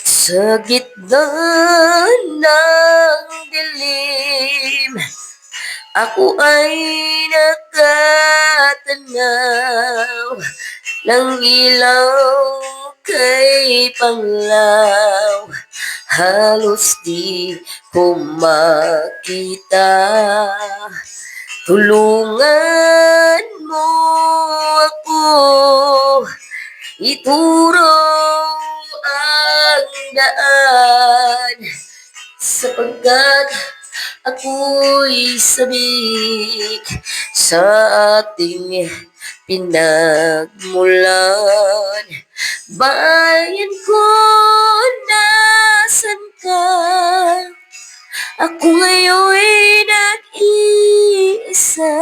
Sa gitna ng dilim, ako ay nakatanaw ng ilaw kay Panglaw. Halos di ko makita. Tulungan mo ako, ituro ang daan, sapagkat ako'y sabik sa ating pinagmulan. Bayan ko, nasan ka? Ako ngayon'y nag-iisa.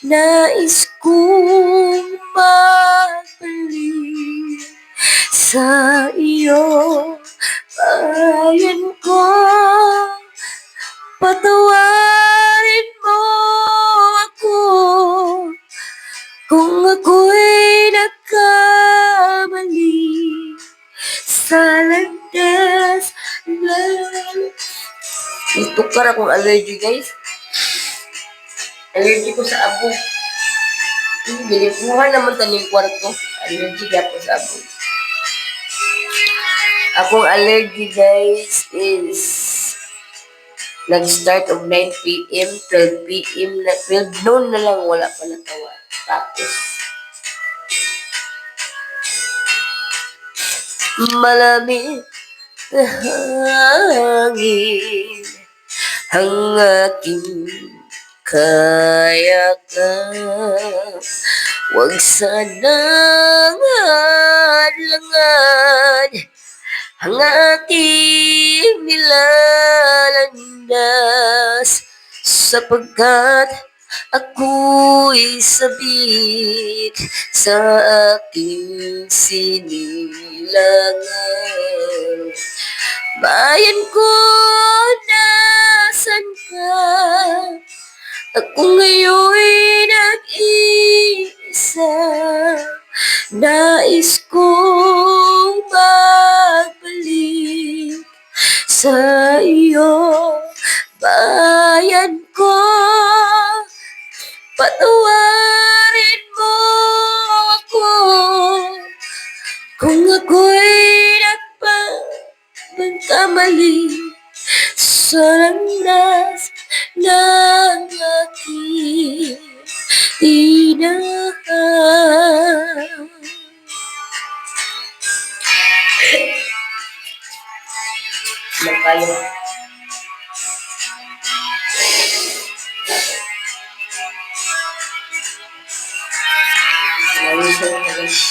Nais kong magbalik sa iyo, bayan ko. Patawarin mo ako kung ako'y nagkamali sa landas na... Itukar akong allergy, guys. Allergy ko sa abo. Gilipuhan naman taning kwarto. Allergy ako sa abo. Akong allergy, guys, is nag-start of 9 p.m., 12 p.m., 12 noon na lang, wala pa natawa. Tapos, malamig na hangin ang aking kayakap. Huwag sanang hadlangan ang aking nilalandas, sapagkat ako'y sabik sa aking sinilangan. Bayan ko, nasan ka? Ako ngayon'y nag-iisa. Nais kong magbalik sa iyo, bayan ko. Patawarin mo ako kung ako'y nagkamali sa landas ng aking tinahal. Magkayo. Maraming salamat.